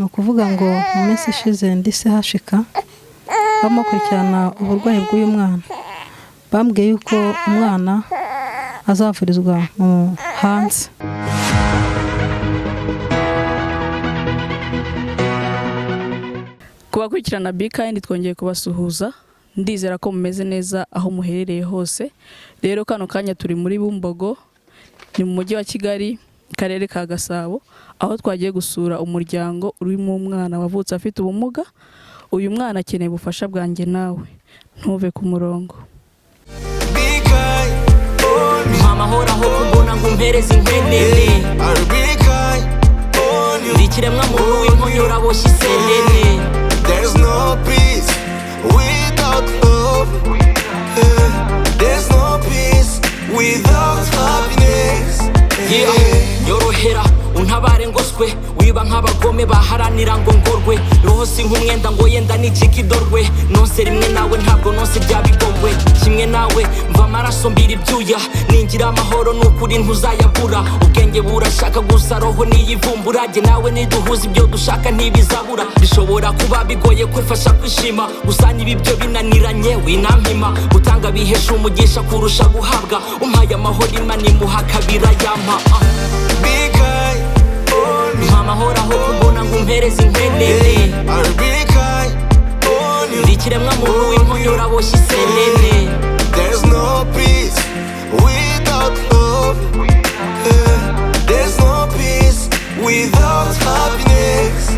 ni ukuvuga ngo mu minsi ishize ndise hashika bamukurikirana uburwayi bw'uyu mwana, bambwiye yuko umwana azavurizwa mu hanze. Kubakurikirana Bikindi twongeye kubasuhuza, ndizera ko mumeze neza aho muherereye hose. Rero kano kanya turi muri Bumbogo, ni mu mujyi wa Kigali, karere ka Gasabo, aho twagiye gusura umuryango urimo umwana wavutse afite ubumuga. Uyu mwana akeneye ubufasha bwanjye nawe, ntuve ku murongo. Amahoro aho kubona ngo umpereze inkenene, ndikiremwa muntu w'imponyora boshye isenene. There's no peace without love. There's no peace without happiness. Yorohera untabare ngoswe, wiba nk'abagome baharanira ngo ngorwe. Roho si nk'umwenda ngo yenda n'ikikidorwe, nonse rimwe nawe ntabwo nonse byabigomwe. Kimwe nawe mva amaraso mbira ibyuya, ningira amahoro n'ukuri ntuzayabura. Ubwenge burashaka gusa roho niyivumbura, jye nawe niduhuza ibyo dushaka ntibizabura. Bishobora kuba bigoye kwifasha kwishima, gusa niba ibyo binaniranye winampima. Gutanga bihesha umugisha kurusha guhabwa, umpaye amahoro Imana imuha kabira yampa. Amahoro aho kubona ngo umpereze inkenene, ndikiremwa muntu w'imponyora boshye isenene. There's no peace without love. There's no peace without happiness.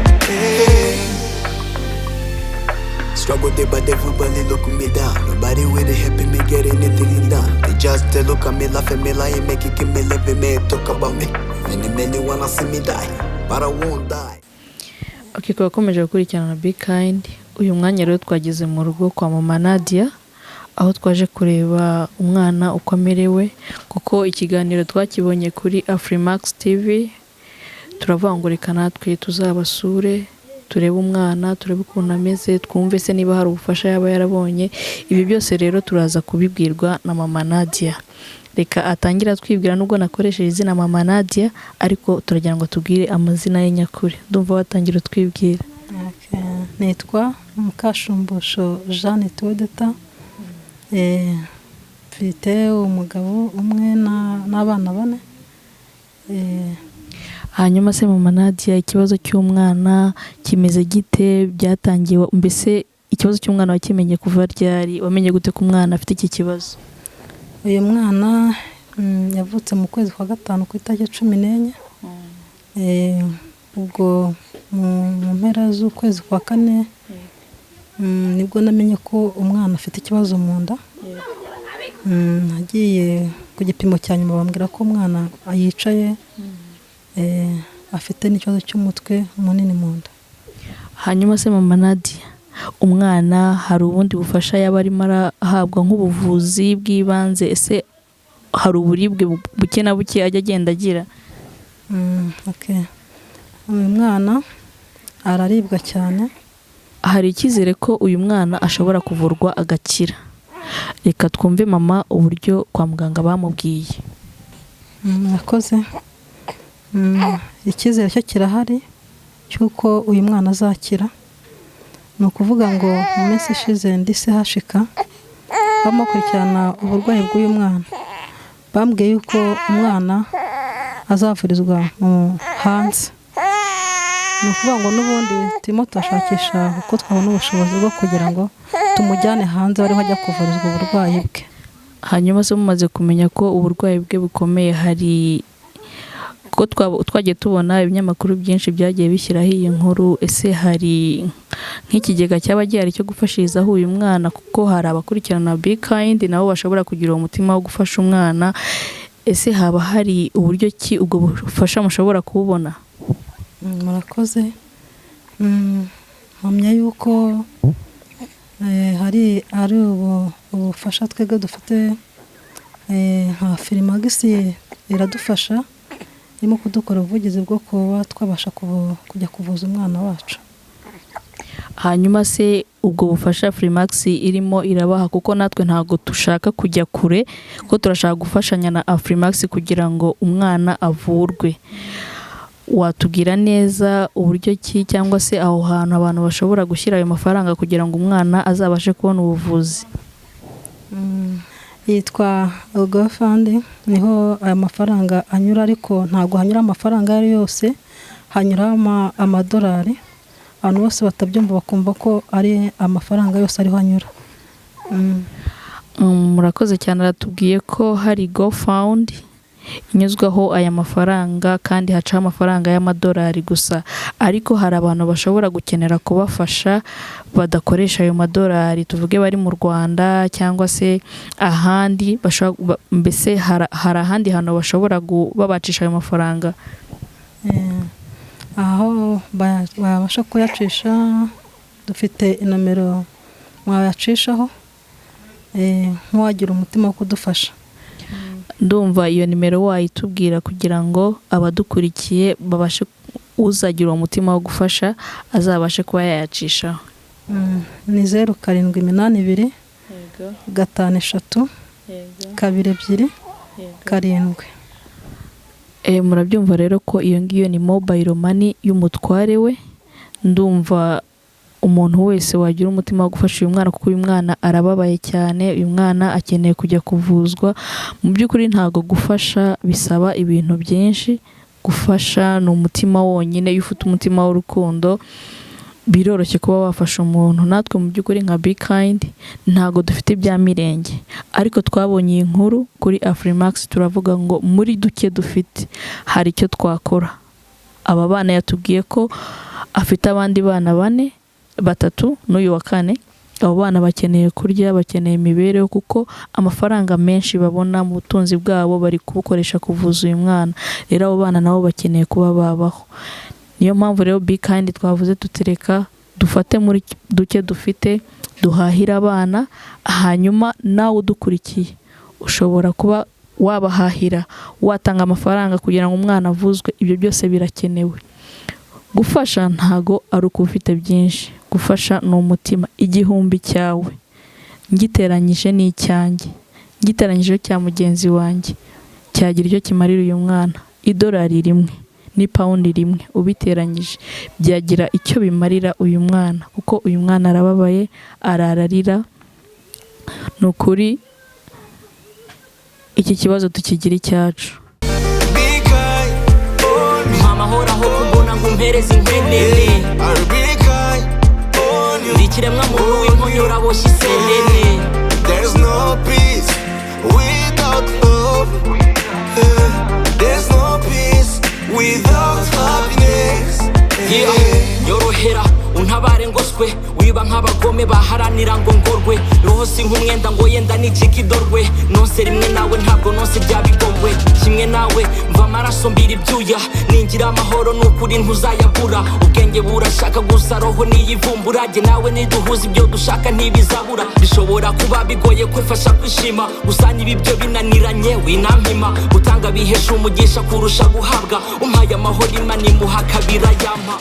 Struggle day, but everybody look me down. Nobody really helping me get anything done. They just look at me, laugh at me, lie, make it, keep me living, me talk about me. Many wanna see me die, but I won't die. Okay, twakomeje gukurikirana Bikindi. Uyu mwanya rero twageze mu rugo kwa mama Nadia, aho twaje kureba umwana uko amerewe, kuko ikiganiro twakibonye kuri Afrimax TV. Turavangurika natwe tuzabasure, turebe umwana, turebe ukuntu ameze, twumve se niba hari ubufasha yaba yarabonye. Ibi byose rero turaza kubibwirwa na mama Nadia. Reka atangira twibwira, nubwo nakoresheje izina mama Nadia, ariko turagira ngo tubwire amazina ye nyakuri. Ndumva watangira twibwira. Nitwa Mukashumbusho Jeanne Todeta, mfite umugabo umwe n'abana bane. Hanyuma se mama Nadia, ikibazo cy'umwana kimeze gite? Byatangiye mbese ikibazo cy'umwana wakimenye kuva ryari? Wamenye gute ko umwana afite iki kibazo? Uyu mwana yavutse mu kwezi kwa gatanu ku itariki 14. Ubwo mu mpera z'ukwezi kwa kane nibwo namenye ko umwana afite ikibazo mu nda. Nagiye ku gipimo cya nyuma bambwira ko umwana yicaye, afite n'ikibazo cy'umutwe munini mu nda. Hanyuma se mama Nadia, umwana hari ubundi bufasha yaba arimo arahabwa nk'ubuvuzi bw'ibanze? Ese hari uburibwe buke na buke ajya agenda agira? Uyu mwana araribwa cyane. Hari icyizere ko uyu mwana ashobora kuvurwa agakira? Reka twumve mama uburyo kwa muganga bamubwiye. Murakoze. Icyizere cyo kirahari cyuko uyu mwana azakira. Ni ukuvuga ngo mu minsi ishize ndise hashika bamukurikirana uburwayi bw'uyu mwana, bambwiye yuko umwana azavurizwa mu hanze. Ni ukuvuga ngo n'ubundi turimo turashakisha uko twabona ubushobozi bwo kugira ngo tumujyane hanze ariho ajya kuvurizwa uburwayi bwe. Hanyuma se mumaze kumenya ko uburwayi bwe bukomeye, hari ko twagiye tubona ibinyamakuru byinshi byagiye bishyiraho iyi nkuru, ese hari nk'ikigega cyaba gihari cyo gufashirizaho uyu mwana? Kuko hari abakurikirana Bikindi nabo bashobora kugira umutima wo gufasha umwana. Ese haba hari uburyo ki ubwo bufasha mushobora kububona? Murakoze. Mpamya yuko hari ubufasha twebwe dufite, nka Afrimax iradufasha, irimo kudukora ubuvugizi bwo kuba twabasha kujya kuvuza umwana wacu. Hanyuma se ubwo bufasha Afrimax irimo irabaha, kuko natwe ntago dushaka kujya kure, ko turashaka gufashanya na Afrimax kugira ngo umwana avurwe. watubwira neza uburyo ki cyangwa se aho hantu abantu bashobora gushyira ayo mafaranga kugira ngo umwana azabashe kubona ubuvuzi? Yitwa GoFund, niho aya mafaranga anyura, ariko ntabwo hanyura amafaranga ari yose, hanyura amadolari. Abantu bose batabyumva bakumva ko ari amafaranga yose ariho anyura. Murakoze cyane, aratubwiye ko hari GoFund inyuzwaho aya mafaranga kandi hacaho amafaranga y'amadolari gusa, ariko hari abantu bashobora gukenera kubafasha badakoresha ayo madolari, tuvuge bari mu Rwanda cyangwa se ahandi, mbese hari ahandi hantu bashobora babacisha ayo mafaranga. Aho babasha kuyacisha, dufite inomero mwayacishaho nk'uwagira umutima wo kudufasha. Ndumva iyo nimero wayitubwira kugira ngo abadukurikiye babashe, uzagira uwo mutima wo gufasha azabashe kuba yayacishaho. Ni 0782 53 22 7. Murabyumva rero ko iyo ngiyo ni mobile money y'umutware we. Ndumva umuntu wese wagira umutima wo gufasha uyu mwana, kuko uyu mwana arababaye cyane, uyu mwana akeneye kujya kuvuzwa. Mu by'ukuri ntago gufasha bisaba ibintu byinshi, gufasha ni umutima wonyine. Iyo ufite umutima w'urukundo biroroshye kuba wafasha umuntu. Natwe mu by'ukuri nka Be Kind ntago dufite ibya mirenge, ariko twabonye iyi nkuru kuri Afrimax, turavuga ngo muri duke dufite hari icyo twakora. Aba bana yatubwiye ko afite abandi bana 3 n'uyu wa 4. Abo bana bakeneye kurya, bakeneye imibereho, kuko amafaranga menshi babona mu butunzi bwabo bari kubukoresha kuvuza uyu mwana. Rero abo bana nabo bakeneye kuba babaho. Niyo mpamvu rero Be Kind twavuze tutereka dufate muri duke dufite duhahira abana, hanyuma nawe udukurikiye ushobora kuba wabahahira, watanga amafaranga kugira ngo umwana avuzwe. Ibyo byose birakenewe. Gufasha ntago ari uko ufite byinshi, gufasha ni umutima. 1000 cyawe ngiteranyije n'icyanjye, ngiteranyije cya mugenzi wanjye, cyagira icyo kimarira uyu mwana. $1 rimwe ni pound rimwe ubiteranyije byagira icyo bimarira uyu mwana, kuko uyu mwana arababaye, arararira. Nukuri iki kibazo tukigira icyacu. Amahoro aho kubona ngo umpereze inkenene, ndi ikiremwa muntu w'inkonyora aboshye isenene. There's no peace without love. There's no peace without happiness. Nyorohera untabare ngoswe, wiba nk'abagome baharanira ngo ngorwe. Roho si nk'umwenda ngo yenda nicika idorwe, nonse rimwe nawe ntabwo nonse byabigomwe. Kimwe nawe mva amaraso mbira ibyuya, ningira amahoro n'ukuri ntuzayabura. Ubwenge burashaka gusa roho niyivumbura, jye nawe niduhuza ibyo dushaka ntibizabura. Bishobora kuba bigoye kwifasha kwishima, gusanya ibi byo binaniranye winampima. Gutanga bihesha umugisha kurusha guhabwa, umpaye amahoro Imana imuha kabira yampa.